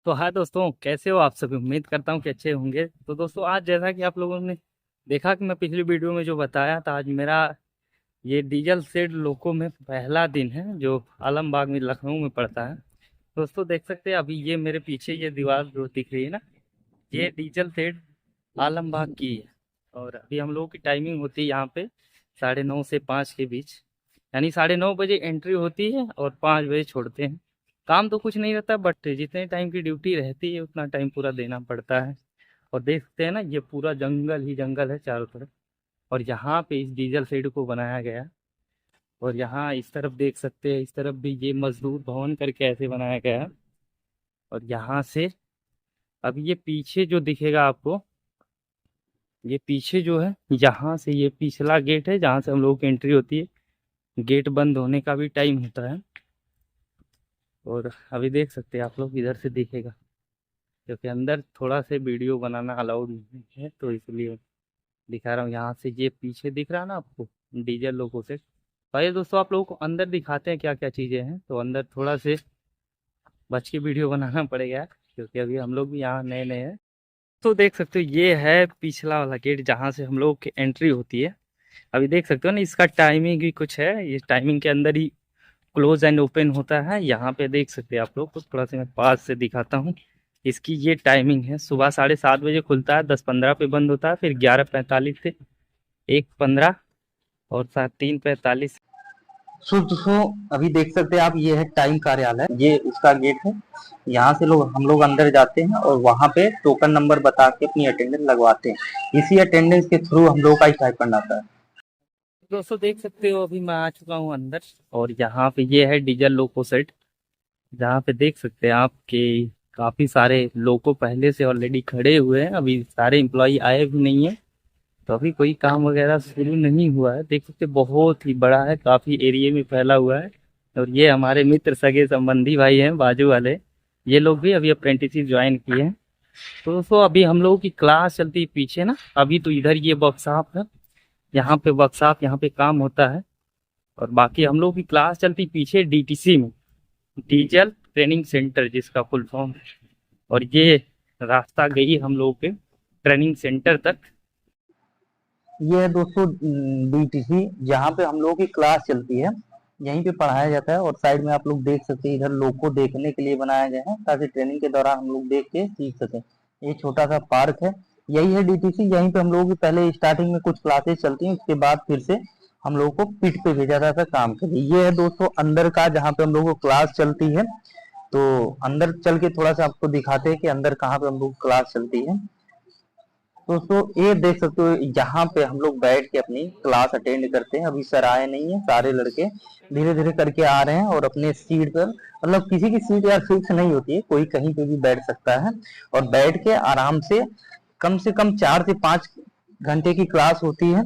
तो हाँ दोस्तों, कैसे हो आप सभी। उम्मीद करता हूँ कि अच्छे होंगे। तो दोस्तों, आज जैसा कि आप लोगों ने देखा कि मैं पिछली वीडियो में जो बताया था, आज मेरा ये डीजल शेड लोको में पहला दिन है जो आलमबाग में लखनऊ में पड़ता है। दोस्तों देख सकते हैं अभी ये मेरे पीछे ये दीवार जो दिख रही है ना, ये डीजल शेड आलमबाग की है। और अभी हम लोगों की टाइमिंग होती है यहाँ पे 9:30 से 5 के बीच, यानी 9:30 बजे एंट्री होती है और 5 बजे छोड़ते हैं। काम तो कुछ नहीं रहता, बट जितने टाइम की ड्यूटी रहती है उतना टाइम पूरा देना पड़ता है। और देख सकते हैं ना, ये पूरा जंगल ही जंगल है चारों तरफ। और यहाँ पे इस डीजल शेड को बनाया गया। और यहाँ इस तरफ देख सकते हैं, इस तरफ भी ये मजदूर भवन करके ऐसे बनाया गया है। और यहाँ से अब ये पीछे जो दिखेगा आपको, ये पीछे जो है, यहाँ से ये पिछला गेट है जहाँ से हम लोगों की एंट्री होती है। गेट बंद होने का भी टाइम होता है। और अभी देख सकते हैं आप लोग, इधर से दिखेगा, क्योंकि अंदर थोड़ा से वीडियो बनाना अलाउड नहीं है तो इसलिए दिखा रहा हूँ। यहाँ से ये पीछे दिख रहा है ना आपको, डीजल लोगों से। भाई दोस्तों, आप लोगों को अंदर दिखाते हैं क्या क्या चीज़ें हैं। तो अंदर थोड़ा से बच के वीडियो बनाना पड़ेगा, क्योंकि अभी हम लोग भी यहाँ नए नए हैं। तो देख सकते हो ये है पिछला वाला गेट जहाँ से हम लोग की एंट्री होती है। अभी देख सकते हो ना, इसका टाइमिंग भी कुछ है, ये टाइमिंग के अंदर ही क्लोज एंड ओपन होता है। यहाँ पे देख सकते हैं आप लोग को, थोड़ा सा मैं पास से दिखाता हूँ। इसकी ये टाइमिंग है, सुबह 7:30 बजे खुलता है, 10:15 पे बंद होता है, फिर 11:45 से 1:15 और 3:45। सो दोस्तों अभी देख सकते हैं आप, ये है टाइम कार्यालय, ये उसका गेट है। यहाँ से हम लोग अंदर जाते हैं और वहाँ पे टोकन नंबर बता के अपनी अटेंडेंस लगवाते हैं। इसी अटेंडेंस के थ्रू हम लोग का स्टाइपेंड आता है। दोस्तों देख सकते हो अभी मैं आ चुका हूँ अंदर। और यहाँ पे ये है डीजल लोको सेट, जहाँ पे देख सकते हैं आप कि काफी सारे लोको पहले से ऑलरेडी खड़े हुए हैं। अभी सारे एम्प्लॉय आए भी नहीं है, तो अभी कोई काम वगैरह शुरू नहीं हुआ है। देख सकते बहुत ही बड़ा है, काफी एरिया में फैला हुआ है। और ये हमारे मित्र सगे संबंधी भाई हैं बाजू वाले, ये लोग भी अभी अप्रेंटिसशिप ज्वाइन किए हैं। तो दोस्तों अभी हम लोगों की क्लास चलती है पीछे ना। अभी तो इधर ये वर्कशॉप है, यहाँ पे वर्कशॉप, यहाँ पे काम होता है। और बाकी हम लोग की क्लास चलती पीछे डीटीसी में, डीजल ट्रेनिंग सेंटर जिसका फुल फॉर्म है। और ये रास्ता गई हम लोगों के ट्रेनिंग सेंटर तक। ये है दोस्तों डीटीसी, जहाँ पे हम लोगों की क्लास चलती है, यहीं पे पढ़ाया जाता है। और साइड में आप लोग देख सकते हैं, इधर लोग को देखने के लिए बनाया गया है ताकि ट्रेनिंग के दौरान हम लोग देख के सीख सकें। ये छोटा सा पार्क है, यही है डीटीसी। यहीं पे हम लोगों की पहले स्टार्टिंग में कुछ क्लासेस चलती हैं, उसके बाद फिर से हम लोगों को पीठ पे भेजा जाता है काम के लिए। ये है दोस्तों अंदर का, जहाँ पे हम लोगों को क्लास चलती है। तो अंदर चल के थोड़ा सा आपको दिखाते हैं कि अंदर कहाँ पे हम लोग क्लास चलती है। दोस्तों ये देख सकते हो, यहाँ पे हम लोग बैठ के अपनी क्लास अटेंड करते हैं। अभी सर आए नहीं है, सारे लड़के धीरे धीरे करके आ रहे हैं और अपने सीट पर, मतलब किसी की सीट यार फिक्स नहीं होती है, कोई कहीं पे भी बैठ सकता है। और बैठ के आराम से कम 4 से 5 घंटे की क्लास होती है,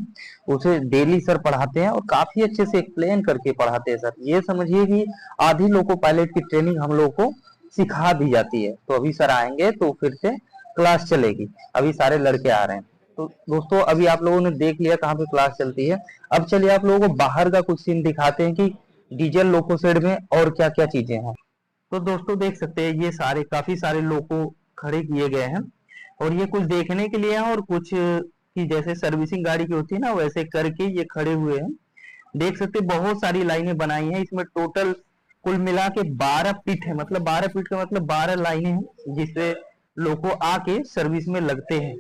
उसे डेली सर पढ़ाते हैं और काफी अच्छे से एक्सप्लेन करके पढ़ाते हैं सर। ये समझिए कि आधी लोको पायलट की ट्रेनिंग हम लोग को सिखा दी जाती है। तो अभी सर आएंगे तो फिर से क्लास चलेगी। अभी सारे लड़के आ रहे हैं। तो दोस्तों अभी आप लोगों ने देख लिया कहाँ पे क्लास चलती है। अब चलिए आप लोगों को बाहर का कुछ सीन दिखाते हैं कि डीजल लोको शेड में और क्या क्या चीजें हैं। तो दोस्तों देख सकते हैं, ये सारे काफी सारे लोको खड़े किए गए हैं और ये कुछ देखने के लिए हैं और कुछ की जैसे सर्विसिंग गाड़ी की होती है ना, वैसे करके ये खड़े हुए हैं। देख सकते हैं बहुत सारी लाइनें बनाई हैं। इसमें टोटल कुल मिला के 12 पिट है, मतलब 12 पिट का मतलब 12 लाइनें हैं जिससे लोगों आके सर्विस में लगते हैं।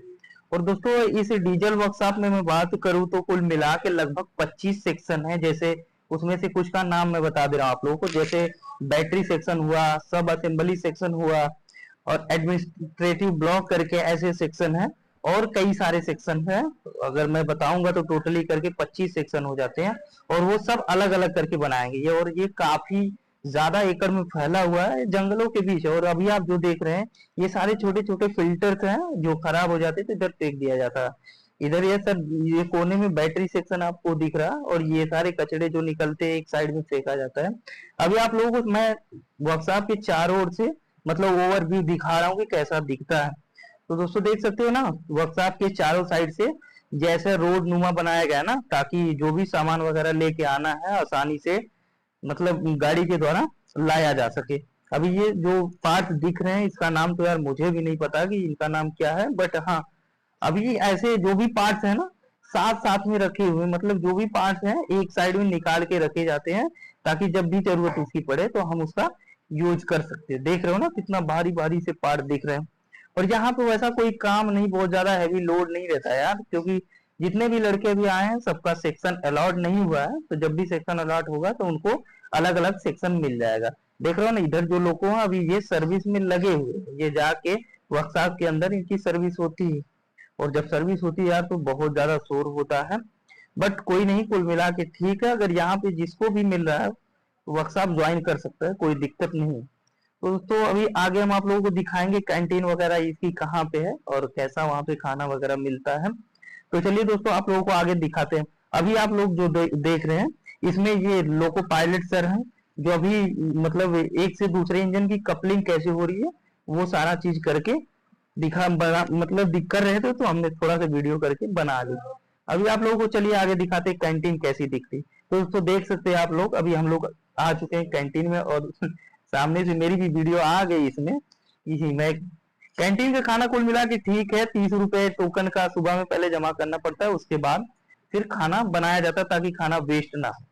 और दोस्तों इस डीजल वर्कशॉप में मैं बात करूं तो कुल मिला के लगभग 25 सेक्शन है। जैसे उसमें से कुछ का नाम मैं बता दे रहा हूं आप लोगों को, जैसे बैटरी सेक्शन हुआ, सब असेंबली सेक्शन हुआ, और एडमिनिस्ट्रेटिव ब्लॉक करके ऐसे सेक्शन है, और कई सारे सेक्शन है। अगर मैं बताऊंगा तो टोटली करके 25 सेक्शन हो जाते हैं और वो सब अलग अलग करके बनाएंगे ये। और ये काफी ज्यादा एकड़ में फैला हुआ है, जंगलों के बीच है। और अभी आप जो देख रहे हैं, ये सारे छोटे छोटे फिल्टर्स हैं जो खराब हो जाते थे, इधर फेंक दिया जाता है। इधर ये सर, ये कोने में बैटरी सेक्शन आपको दिख रहा है और ये सारे कचड़े जो निकलते हैं एक साइड में फेंका जाता है। अभी आप लोगों को मैं वर्कशॉप के चारों ओर से मतलब ओवरव्यू दिखा रहा हूँ कि कैसा दिखता है। तो दोस्तों देख सकते हो ना, वर्कशॉप के चारों साइड से जैसे रोड नुमा बनाया गया ना, ताकि जो भी सामान वगैरह लेके आना है आसानी से, मतलब गाड़ी के द्वारा लाया जा सके। अभी ये जो पार्ट दिख रहे हैं इसका नाम तो यार मुझे भी नहीं पता कि इनका नाम क्या है, बट हाँ अभी ऐसे जो भी पार्ट्स है ना साथ साथ में रखे हुए, मतलब जो भी पार्ट्स हैं एक साइड में निकाल के रखे जाते हैं ताकि जब भी जरूरत उसकी पड़े तो हम उसका यूज कर सकते हैं। देख रहे हो ना कितना भारी भारी से पार्ट दिख रहे हैं। और यहाँ पे वैसा कोई काम नहीं, बहुत ज्यादा हैवी लोड नहीं रहता है यार, क्योंकि जितने भी लड़के भी आए हैं सबका सेक्शन अलॉट नहीं हुआ है, तो जब भी सेक्शन अलॉट होगा तो उनको अलग अलग सेक्शन मिल जाएगा। देख रहे हो ना इधर जो लोग हैं अभी ये सर्विस में लगे हुए हैं, ये जाके वर्कशॉप के अंदर इनकी सर्विस होती है। और जब सर्विस होती है यार तो बहुत ज्यादा शोर होता है, बट कोई नहीं, कुल मिला के ठीक है। अगर यहाँ पे जिसको भी मिल रहा है वर्कशॉप ज्वाइन कर सकता है, कोई दिक्कत नहीं है। तो दोस्तों अभी आगे हम आप लोगों को दिखाएंगे कैंटीन वगैरह इसकी कहाँ पे है और कैसा वहाँ पे खाना वगैरह मिलता है। तो चलिए दोस्तों आप लोगों को आगे दिखाते हैं। अभी आप लोग जो देख रहे हैं इसमें ये लोको पायलट सर हैं जो अभी मतलब एक से दूसरे इंजन की कपलिंग कैसे हो रही है वो सारा चीज करके दिखा बना मतलब कर रहे थे, तो हमने थोड़ा सा वीडियो करके बना ली। अभी आप लोगों को चलिए आगे दिखाते हैं कैंटीन कैसी दिखती। तो दोस्तों देख सकते हैं आप लोग अभी हम लोग आ चुके हैं कैंटीन में, और सामने से मेरी भी वीडियो आ गई इसमें। इसी मैं कैंटीन का खाना कुल मिला के ठीक है, 30 रुपए टोकन का सुबह में पहले जमा करना पड़ता है, उसके बाद फिर खाना बनाया जाता है ताकि खाना वेस्ट ना हो।